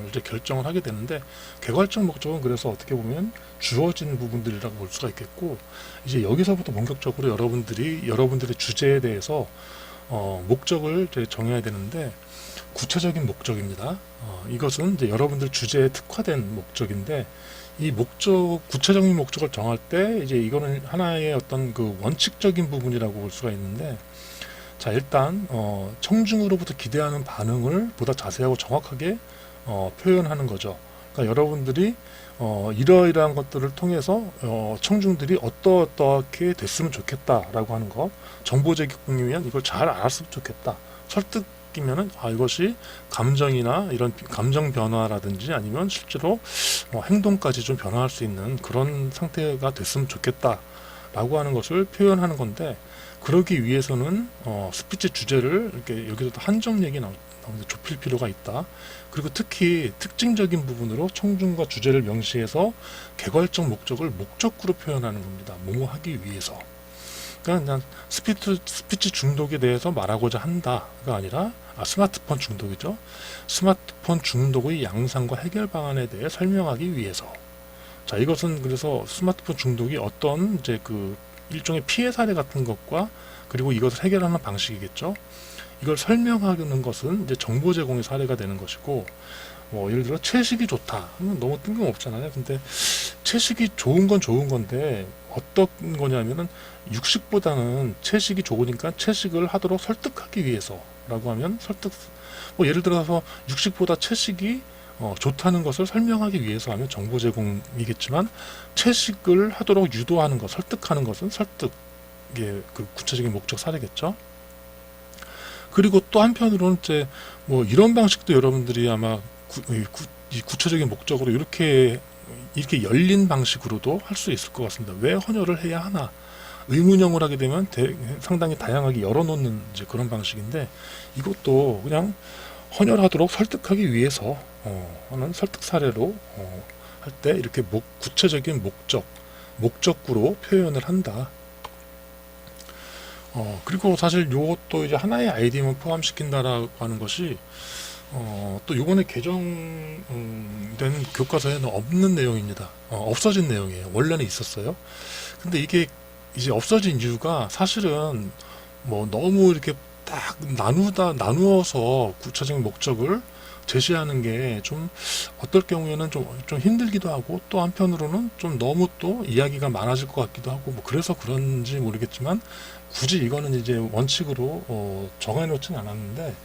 이제 결정을 하게 되는데, 개괄적 목적은 그래서 어떻게 보면 주어진 부분들이라고 볼 수가 있겠고, 이제 여기서부터 본격적으로 여러분들의 주제에 대해서 목적을 이제 정해야 되는데, 구체적인 목적입니다. 이것은 이제 여러분들 주제에 특화된 목적인데, 이 구체적인 목적을 정할 때 이제 이거는 하나의 어떤 그 원칙적인 부분이라고 볼 수가 있는데, 자, 일단 청중으로부터 기대하는 반응을 보다 자세하고 정확하게 표현하는 거죠. 그러니까 여러분들이 이러이러한 것들을 통해서 청중들이 어떻게 됐으면 좋겠다라고 하는 것, 정보 제공이면 이걸 잘 알았으면 좋겠다. 설득이면은 이것이 감정이나 이런 감정 변화라든지 아니면 실제로 행동까지 좀 변화할 수 있는 그런 상태가 됐으면 좋겠다라고 하는 것을 표현하는 건데, 그러기 위해서는 스피치 주제를 이렇게 여기서도 한정 얘기 나오는데 좁힐 필요가 있다. 그리고 특히 특징적인 부분으로 청중과 주제를 명시해서 개괄적 목적을 목적구로 표현하는 겁니다. 뭐뭐 하기 위해서. 그러니까 그냥 스피치 중독에 대해서 말하고자 한다가 아니라 스마트폰 중독이죠. 스마트폰 중독의 양상과 해결 방안에 대해 설명하기 위해서. 자, 이것은 그래서 스마트폰 중독이 어떤 이제 그 일종의 피해 사례 같은 것과, 그리고 이것을 해결하는 방식이겠죠. 이걸 설명하는 것은 이제 정보 제공의 사례가 되는 것이고, 예를 들어 채식이 좋다 하면 너무 뜬금없잖아요. 근데 채식이 좋은 건 좋은 건데 어떤 거냐면은 육식보다는 채식이 좋으니까 채식을 하도록 설득하기 위해서라고 하면 예를 들어서 육식보다 채식이 좋다는 것을 설명하기 위해서 하면 정보 제공이겠지만, 채식을 하도록 유도하는 것, 설득하는 것은 설득의 그 구체적인 목적 사례겠죠. 그리고 또 한편으로는 이제 이런 방식도 여러분들이 아마 이 구체적인 목적으로 이렇게 열린 방식으로도 할 수 있을 것 같습니다. 왜 헌혈을 해야 하나? 의문형을 하게 되면 상당히 다양하게 열어놓는 이제 그런 방식인데, 이것도 그냥 헌혈하도록 설득하기 위해서 하는 설득 사례로 할 때 이렇게 구체적인 목적구로 표현을 한다. 그리고 사실 이것도 이제 하나의 아이디어만 포함시킨다라고 하는 것이 또 이번에 개정된 교과서에는 없는 내용입니다. 없어진 내용이에요. 원래는 있었어요. 근데 이게 이제 없어진 이유가 사실은 너무 이렇게 딱 나누어서 구체적인 목적을 제시하는 게 좀 어떨 경우에는 좀 힘들기도 하고, 또 한편으로는 좀 너무 또 이야기가 많아질 것 같기도 하고, 그래서 그런지 모르겠지만 굳이 이거는 이제 원칙으로 정해놓진 않았는데,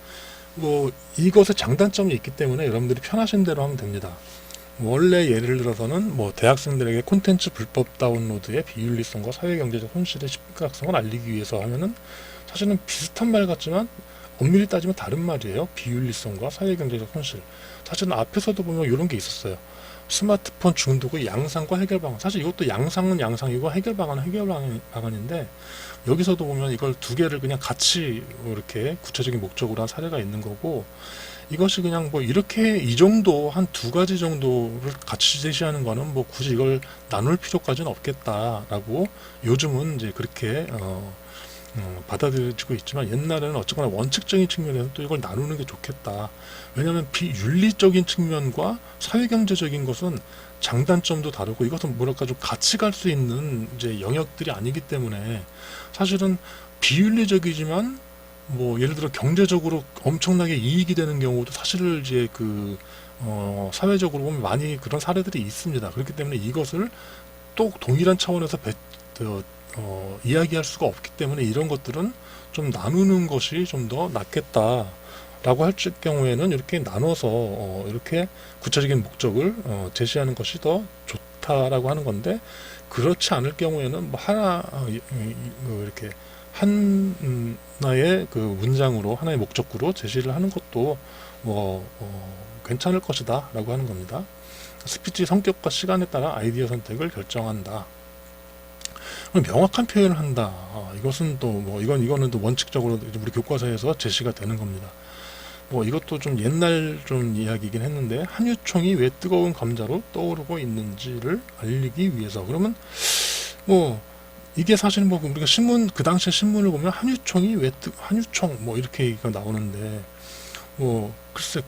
이것의 장단점이 있기 때문에 여러분들이 편하신 대로 하면 됩니다. 원래 예를 들어서는 대학생들에게 콘텐츠 불법 다운로드의 비윤리성과 사회경제적 손실의 심각성을 알리기 위해서 하면은 사실은 비슷한 말 같지만 엄밀히 따지면 다른 말이에요. 비윤리성과 사회경제적 손실. 사실은 앞에서도 보면 이런 게 있었어요. 스마트폰 중독의 양상과 해결 방안. 사실 이것도 양상은 양상이고 해결 방안은 해결 방안인데, 여기서도 보면 이걸 두 개를 그냥 같이 이렇게 구체적인 목적으로 한 사례가 있는 거고, 이것이 그냥 이렇게 이 정도 한 두 가지 정도를 같이 제시하는 거는 굳이 이걸 나눌 필요까지는 없겠다라고 요즘은 이제 그렇게 받아들여지고 있지만, 옛날에는 어쨌거나 원칙적인 측면에서 또 이걸 나누는 게 좋겠다. 왜냐하면 비윤리적인 측면과 사회경제적인 것은 장단점도 다르고, 이것은 뭐랄까 좀 같이 갈 수 있는 이제 영역들이 아니기 때문에, 사실은 비윤리적이지만 예를 들어 경제적으로 엄청나게 이익이 되는 경우도 사실 이제 사회적으로 보면 많이 그런 사례들이 있습니다. 그렇기 때문에 이것을 또 동일한 차원에서 이야기할 수가 없기 때문에 이런 것들은 좀 나누는 것이 좀 더 낫겠다라고 할 경우에는 이렇게 나눠서 이렇게 구체적인 목적을 제시하는 것이 더 좋다라고 하는 건데, 그렇지 않을 경우에는 뭐 이렇게 하나의 그 문장으로 하나의 목적구로 제시를 하는 것도 괜찮을 것이다라고 하는 겁니다. 스피치 성격과 시간에 따라 아이디어 선택을 결정한다. 명확한 표현을 한다. 이것은 또 이거는 또 원칙적으로 우리 교과서에서 제시가 되는 겁니다. 이것도 좀 옛날 좀 이야기이긴 했는데, 한유총이 왜 뜨거운 감자로 떠오르고 있는지를 알리기 위해서. 그러면 이게 사실 우리가 그 당시에 신문을 보면 한유총이 한유총 이렇게 나오는데, 글쎄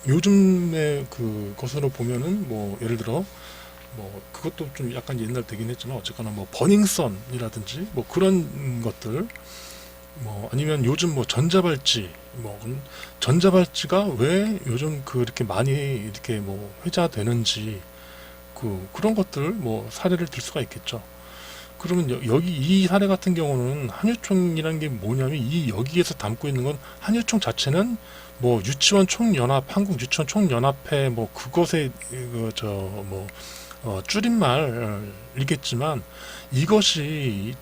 요즘의 그 것으로 보면은 예를 들어 그것도 좀 약간 옛날 되긴 했지만, 어쨌거나 버닝썬이라든지 그런 것들, 아니면 요즘 전자발찌, 전자발찌가 왜 요즘 그렇게 많이 이렇게 회자되는지, 그런 것들 사례를 들 수가 있겠죠. 그러면 여기 이 사례 같은 경우는 한유총이라는 게 뭐냐면, 여기에서 담고 있는 건 한유총 자체는 유치원 총연합, 한국 유치원 총연합회 그것의 줄임말이겠지만, 이것이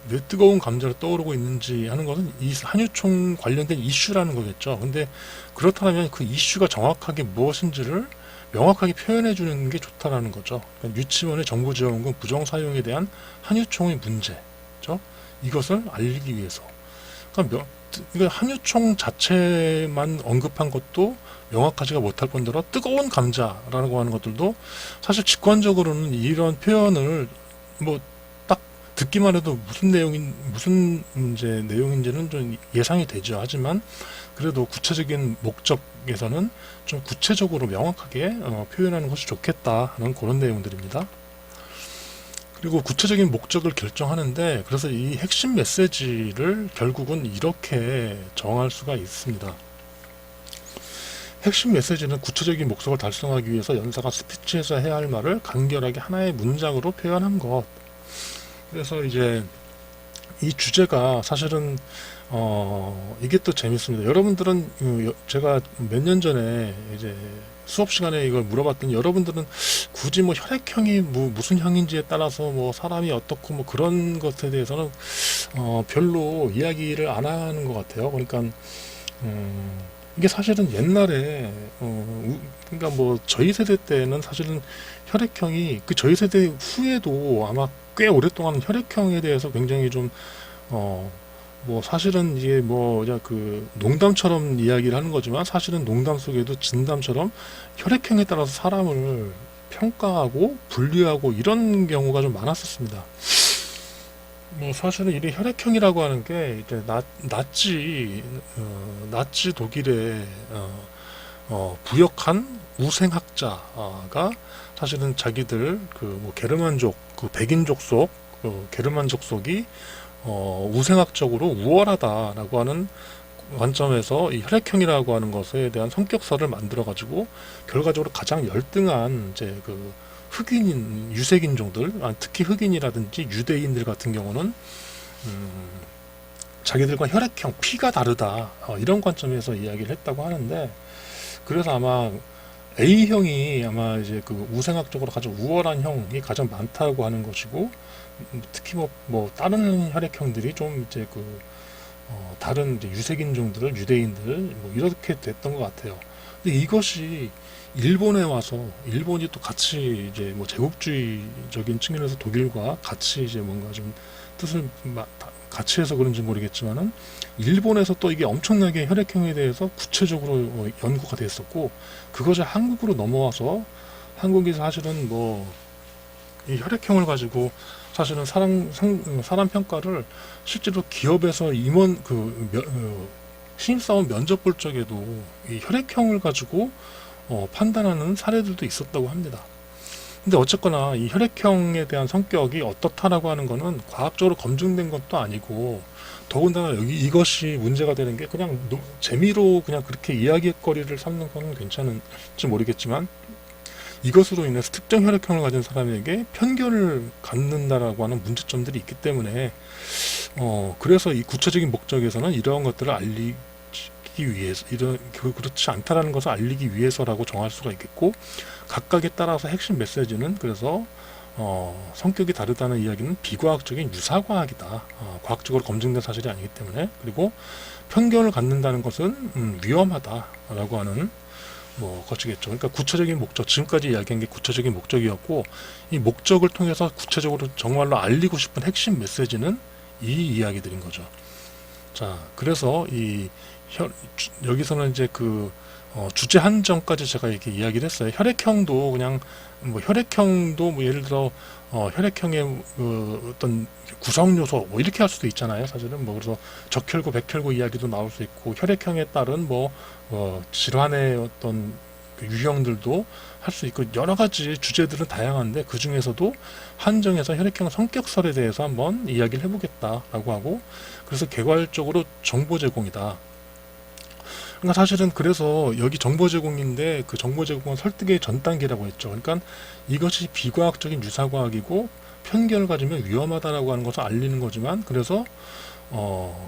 왜 뜨거운 감자로 떠오르고 있는지 하는 것은 이 한유총 관련된 이슈라는 거겠죠. 근데 그렇다면 그 이슈가 정확하게 무엇인지를 명확하게 표현해 주는 게 좋다라는 거죠. 그러니까 유치원의 정보지원금 부정 사용에 대한 한유총의 문제죠. 이것을 알리기 위해서. 그러니까 한유총 자체만 언급한 것도 명확하지가 못할 뿐더러, 뜨거운 감자라고 하는 것들도 사실 직관적으로는 이런 표현을 딱 듣기만 해도 무슨 내용인지는 좀 예상이 되죠. 하지만 그래도 구체적인 목적에서는 좀 구체적으로 명확하게 표현하는 것이 좋겠다는 그런 내용들입니다. 그리고 구체적인 목적을 결정하는데, 그래서 이 핵심 메시지를 결국은 이렇게 정할 수가 있습니다. 핵심 메시지는 구체적인 목적을 달성하기 위해서 연사가 스피치에서 해야 할 말을 간결하게 하나의 문장으로 표현한 것. 그래서 이제 이 주제가 사실은 이게 또 재밌습니다. 여러분들은 제가 몇 년 전에 이제 수업 시간에 이걸 물어봤더니, 여러분들은 굳이 혈액형이 무슨 형인지에 따라서 사람이 어떻고 그런 것에 대해서는 별로 이야기를 안 하는 것 같아요. 그러니까 이게 사실은 옛날에 그러니까 저희 세대 때는 사실은 혈액형이, 저희 세대 후에도 아마 꽤 오랫동안 혈액형에 대해서 굉장히 좀 사실은 이게 농담처럼 이야기를 하는 거지만, 사실은 농담 속에도 진담처럼 혈액형에 따라서 사람을 평가하고 분류하고 이런 경우가 좀 많았었습니다. 사실은 이 혈액형이라고 하는 게 이제 나치 독일에 부역한 우생학자가 사실은 자기들 게르만족, 백인족 속 게르만족 속이 우생학적으로 우월하다라고 하는 관점에서 이 혈액형이라고 하는 것에 대한 성격서를 만들어 가지고, 결과적으로 가장 열등한 흑인 유색인종들, 특히 흑인이라든지 유대인들 같은 경우는 자기들과 혈액형, 피가 다르다, 이런 관점에서 이야기를 했다고 하는데, 그래서 아마 A형이 아마 이제 우생학적으로 가장 우월한 형이 가장 많다고 하는 것이고, 특히 다른 혈액형들이 좀 이제 다른 이제 유색인종들을, 유대인들 이렇게 됐던 것 같아요. 근데 이것이 일본에 와서, 일본이 또 같이 이제 제국주의적인 측면에서 독일과 같이 이제 뭔가 좀 뜻을 같이 해서 그런지 모르겠지만은, 일본에서 또 이게 엄청나게 혈액형에 대해서 구체적으로 연구가 됐었고, 그것이 한국으로 넘어와서 한국이 사실은 이 혈액형을 가지고 사실은 사람 평가를 실제로 기업에서 임원 신입사원 면접 볼 적에도 이 혈액형을 가지고 판단하는 사례들도 있었다고 합니다. 근데 어쨌거나 이 혈액형에 대한 성격이 어떻다라고 하는 거는 과학적으로 검증된 것도 아니고, 더군다나 이것이 문제가 되는 게 그냥 재미로 그냥 그렇게 이야기거리를 삼는 건 괜찮은지 모르겠지만, 이것으로 인해서 특정 혈액형을 가진 사람에게 편견을 갖는다라고 하는 문제점들이 있기 때문에 그래서 이 구체적인 목적에서는 이러한 것들을 알리기 위해서 그렇지 않다라는 것을 알리기 위해서라고 정할 수가 있겠고, 각각에 따라서 핵심 메시지는 그래서 성격이 다르다는 이야기는 비과학적인 유사과학이다. 과학적으로 검증된 사실이 아니기 때문에. 그리고 편견을 갖는다는 것은 위험하다라고 하는 것이겠죠. 그러니까 구체적인 목적, 지금까지 이야기한 게 구체적인 목적이었고, 이 목적을 통해서 구체적으로 정말로 알리고 싶은 핵심 메시지는 이 이야기들인 거죠. 자, 그래서 여기서는 이제 주제 한정까지 제가 이렇게 이야기를 했어요. 혈액형도 그냥 혈액형도 예를 들어 혈액형의 어떤 구성 요소 이렇게 할 수도 있잖아요. 사실은 그래서 적혈구, 백혈구 이야기도 나올 수 있고, 혈액형에 따른 질환의 어떤 유형들도 할 수 있고, 여러 가지 주제들은 다양한데 그 중에서도 한정해서 혈액형 성격설에 대해서 한번 이야기를 해보겠다라고 하고, 그래서 개괄적으로 정보 제공이다. 그러니까 사실은 그래서 여기 정보 제공인데 그 정보 제공은 설득의 전 단계라고 했죠. 그러니까 이것이 비과학적인 유사과학이고 편견을 가지면 위험하다라고 하는 것을 알리는 거지만, 그래서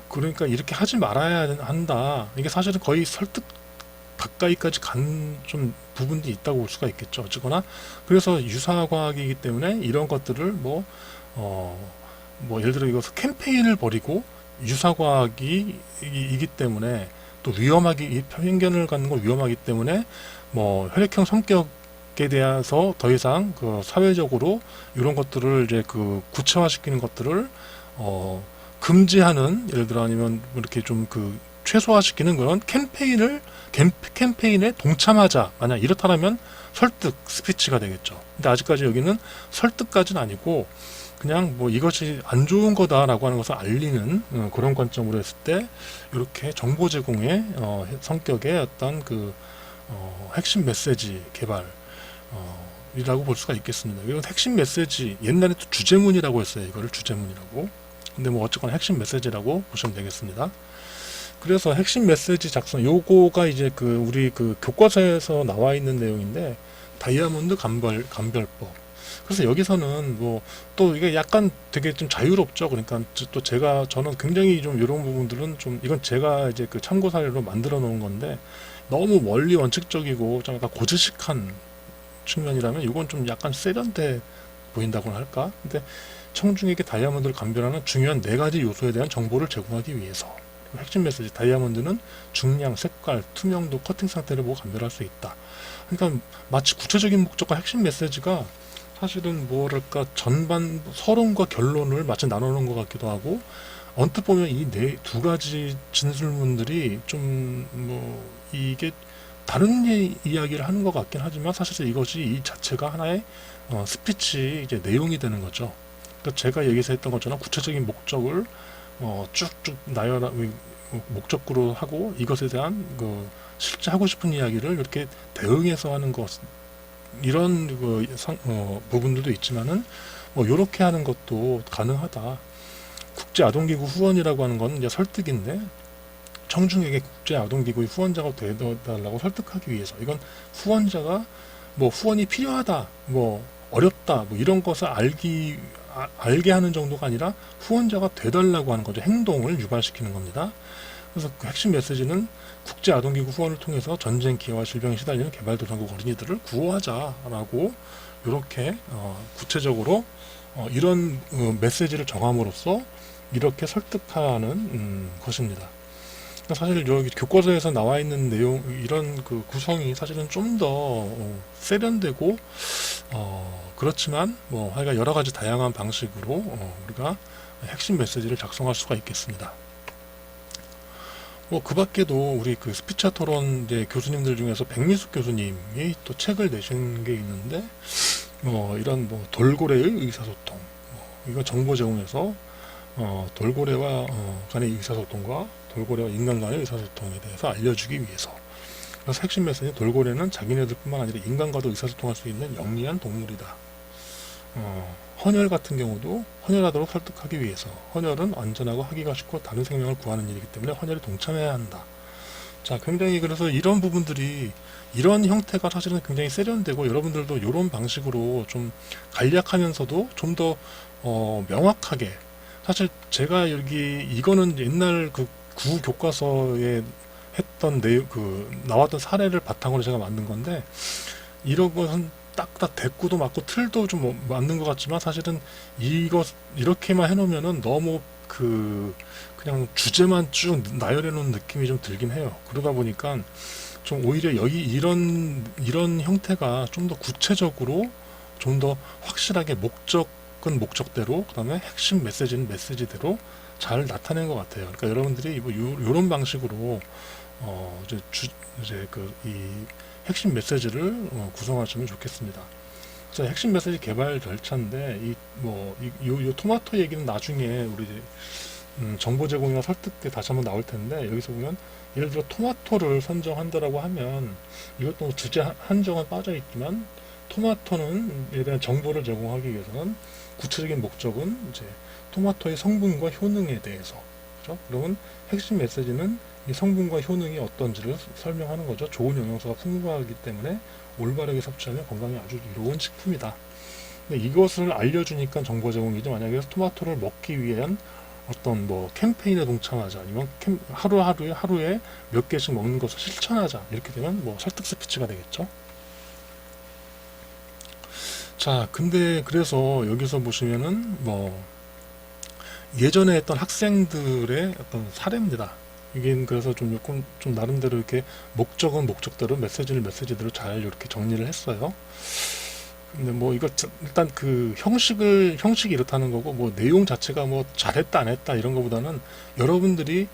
그러니까 이렇게 하지 말아야 한다. 이게 사실은 거의 설득 가까이까지 간 좀 부분이 있다고 볼 수가 있겠죠. 어쨌거나 그래서 유사과학이기 때문에 이런 것들을 예를 들어 이것을 캠페인을 벌이고 유사과학이기 때문에 또 이 편견을 갖는 건 위험하기 때문에 혈액형 성격에 대해서 더 이상 사회적으로 이런 것들을 이제 구체화시키는 것들을 금지하는, 예를 들어 아니면 이렇게 좀 최소화시키는 그런 캠페인에 동참하자. 만약 이렇다면 설득 스피치가 되겠죠. 근데 아직까지 여기는 설득까지는 아니고 그냥 이것이 안 좋은 거다라고 하는 것을 알리는 그런 관점으로 했을 때 이렇게 정보 제공의 성격의 어떤 핵심 메시지 개발 이라고 볼 수가 있겠습니다. 이건 핵심 메시지, 옛날에 또 주제문이라고 했어요. 이거를 주제문이라고. 근데 어쨌거나 핵심 메시지라고 보시면 되겠습니다. 그래서 핵심 메시지 작성, 요거가 이제 우리 교과서에서 나와 있는 내용인데, 다이아몬드 감별법. 그래서 여기서는 또 이게 약간 되게 좀 자유롭죠. 그러니까 또 저는 굉장히 좀 이런 부분들은 좀, 이건 제가 이제 참고 사례로 만들어 놓은 건데, 너무 멀리 원칙적이고 좀 약간 고지식한 측면이라면 이건 좀 약간 세련돼 보인다고나 할까? 근데 청중에게 다이아몬드를 감별하는 중요한 4가지 요소에 대한 정보를 제공하기 위해서. 핵심 메시지, 다이아몬드는 중량, 색깔, 투명도, 커팅 상태를 보고 감별할 수 있다. 그러니까 마치 구체적인 목적과 핵심 메시지가 사실은 뭐랄까 전반 서론과 결론을 마치 나누는 것 같기도 하고, 언뜻 보면 이 2가지 진술문들이 좀 이게 다른 이야기를 하는 것 같긴 하지만, 사실 이것이 이 자체가 하나의 스피치 이제 내용이 되는 거죠. 그러니까 제가 여기서 했던 것처럼 구체적인 목적을 쭉쭉 목적구로 하고, 이것에 대한 실제 하고 싶은 이야기를 이렇게 대응해서 하는 것, 이런 부분들도 있지만은 이렇게 하는 것도 가능하다. 국제아동기구 후원이라고 하는 건 이제 설득인데, 청중에게 국제아동기구의 후원자가 되어달라고 설득하기 위해서, 이건 후원자가 후원이 필요하다, 어렵다, 이런 것을 알게 하는 정도가 아니라 후원자가 되달라고 하는 거죠. 행동을 유발시키는 겁니다. 그래서 핵심 메시지는 국제아동기구 후원을 통해서 전쟁, 기아와 질병에 시달리는 개발도상국 어린이들을 구호하자라고, 이렇게 구체적으로 이런 메시지를 정함으로써 이렇게 설득하는 것입니다. 그러니까 사실 여기 교과서에서 나와 있는 내용, 이런 구성이 사실은 좀 더 세련되고 그렇지만 하여간 여러 가지 다양한 방식으로 우리가 핵심 메시지를 작성할 수가 있겠습니다. 그 밖에도 우리 스피처 토론 교수님들 중에서 백미숙 교수님이 또 책을 내신 게 있는데, 이런 돌고래의 의사소통, 이거 정보 제공에서 돌고래와 간의 의사소통과 돌고래와 인간 간의 의사소통에 대해서 알려주기 위해서. 그래서 핵심 메시지, 돌고래는 자기네들뿐만 아니라 인간과도 의사소통할 수 있는 영리한 동물이다. 헌혈 같은 경우도 헌혈하도록 설득하기 위해서, 헌혈은 안전하고 하기가 쉽고 다른 생명을 구하는 일이기 때문에 헌혈에 동참해야 한다. 자, 굉장히 그래서 이런 부분들이 이런 형태가 사실은 굉장히 세련되고 여러분들도 이런 방식으로 좀 간략하면서도 좀 더 명확하게 사실 제가 여기 이거는 옛날 그 구교과서에 했던 내용 그 나왔던 사례를 바탕으로 제가 만든 건데 이런 것은 딱딱 대꾸도 맞고 틀도 좀 맞는 것 같지만 사실은 이것 이렇게만 해놓으면은 너무 그냥 주제만 쭉 나열해 놓은 느낌이 좀 들긴 해요. 그러다 보니까 좀 오히려 여기 이런 형태가 좀 더 구체적으로 좀 더 확실하게 목적은 목적대로 그다음에 핵심 메시지는 메시지대로 잘 나타낸 것 같아요. 그러니까 여러분들이 뭐 요런 방식으로 이제 이 핵심 메시지를 구성하시면 좋겠습니다. 그래서 핵심 메시지 개발 절차인데 요 토마토 얘기는 나중에 우리 정보 제공이나 설득 때 다시 한번 나올 텐데 여기서 보면 예를 들어 토마토를 선정한다라고 하면 이것도 주제 한정은 빠져 있지만 토마토는에 대한 정보를 제공하기 위해서는 구체적인 목적은 이제 토마토의 성분과 효능에 대해서 그죠? 그러면 핵심 메시지는 이 성분과 효능이 어떤지를 설명하는 거죠. 좋은 영양소가 풍부하기 때문에 올바르게 섭취하면 건강에 아주 이로운 식품이다. 근데 이것을 알려주니까 정보 제공이지 만약에 토마토를 먹기 위한 어떤 뭐 캠페인에 동참하자 아니면 하루에 몇 개씩 먹는 것을 실천하자 이렇게 되면 뭐 설득 스피치가 되겠죠. 자, 근데 그래서 여기서 보시면은 뭐 예전에 했던 학생들의 어떤 사례입니다. 이게 그래서 좀 나름대로 이렇게 목적은 목적대로 메시지를 메시지대로 잘 이렇게 정리를 했어요. 근데 뭐 이거 일단 그 형식이 이렇다는 거고 뭐 내용 자체가 뭐 잘했다 안 했다 이런 거보다는 여러분들이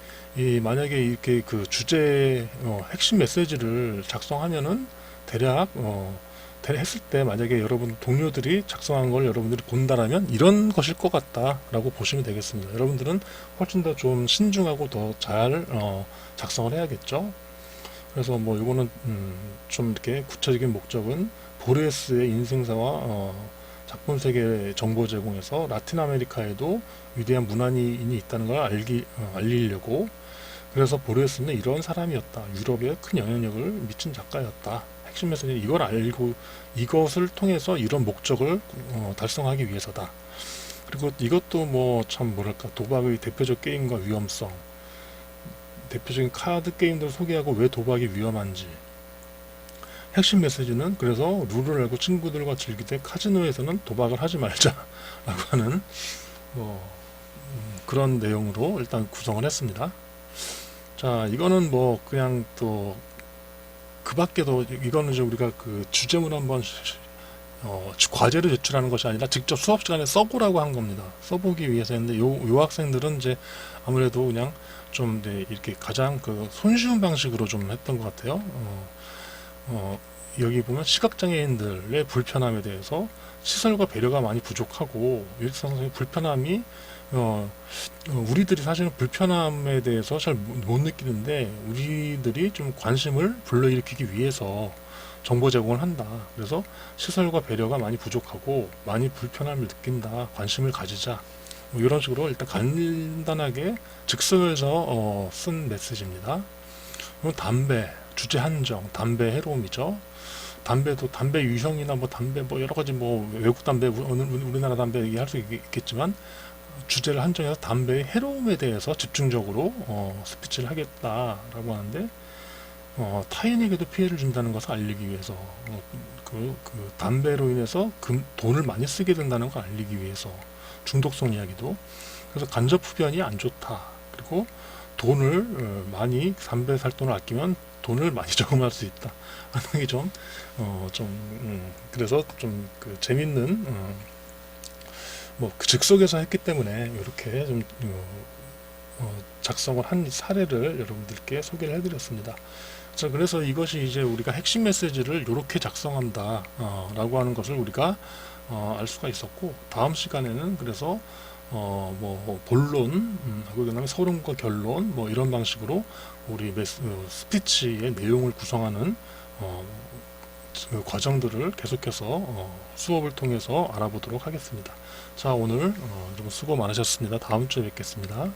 만약에 이렇게 그 주제 핵심 메시지를 작성하면은 대략 했을 때 만약에 여러분 동료들이 작성한 걸 여러분들이 본다라면 이런 것일 것 같다라고 보시면 되겠습니다. 여러분들은 훨씬 더 좀 신중하고 더 잘 작성을 해야겠죠. 그래서 뭐 이거는 좀 이렇게 구체적인 목적은 보르헤스의 인생사와 작품 세계 정보 제공에서 라틴 아메리카에도 위대한 문화인이 있다는 걸 알리려고 그래서 보르헤스는 이런 사람이었다. 유럽에 큰 영향력을 미친 작가였다. 핵심 메시지는 이걸 알고 이것을 통해서 이런 목적을 달성하기 위해서다. 그리고 이것도 뭐 참 뭐랄까 도박의 대표적 게임과 위험성 대표적인 카드 게임들을 소개하고 왜 도박이 위험한지 핵심 메시지는 그래서 룰을 알고 친구들과 즐기되 카지노에서는 도박을 하지 말자라고 하는 그런 내용으로 일단 구성을 했습니다. 자, 이거는 뭐 그냥 또 그 밖에도 이거는 이제 우리가 그 주제문 한번 과제를 제출하는 것이 아니라 직접 수업 시간에 써보라고 한 겁니다. 써보기 위해서 했는데 요 학생들은 이제 아무래도 그냥 좀 이렇게 가장 그 손쉬운 방식으로 좀 했던 것 같아요. 여기 보면 시각장애인들의 불편함에 대해서 시설과 배려가 많이 부족하고 일상적인 불편함이 우리들이 사실은 불편함에 대해서 잘 못 느끼는데 우리들이 좀 관심을 불러일으키기 위해서 정보 제공을 한다. 그래서 시설과 배려가 많이 부족하고 많이 불편함을 느낀다. 관심을 가지자. 뭐 이런 식으로 일단 간단하게 즉석에서 쓴 메시지입니다. 그리고 담배, 주제 한정, 담배 해로움이죠. 담배도 담배 유형이나 뭐 담배 뭐 여러 가지 뭐 외국 담배, 우리나라 담배 얘기할 수 있겠지만 주제를 한정해서 담배의 해로움에 대해서 집중적으로 스피치를 하겠다라고 하는데 타인에게도 피해를 준다는 것을 알리기 위해서 그 담배로 인해서 돈을 많이 쓰게 된다는 걸 알리기 위해서 중독성 이야기도 그래서 간접 흡연이 안 좋다. 그리고 돈을 많이 담배 살 돈을 아끼면 돈을 많이 저금할 수 있다. 하는 게 그래서 좀 그 재밌는 그 즉석에서 했기 때문에 이렇게 좀 작성을 한 사례를 여러분들께 소개를 해드렸습니다. 자, 그래서 이것이 이제 우리가 핵심 메시지를 이렇게 작성한다 라고 하는 것을 우리가 알 수가 있었고 다음 시간에는 그래서 뭐 본론 하고 그다음에 서론과 결론 뭐 이런 방식으로 우리 스피치의 내용을 구성하는 그 과정들을 계속해서 수업을 통해서 알아보도록 하겠습니다. 자, 오늘 좀 수고 많으셨습니다. 다음 주에 뵙겠습니다.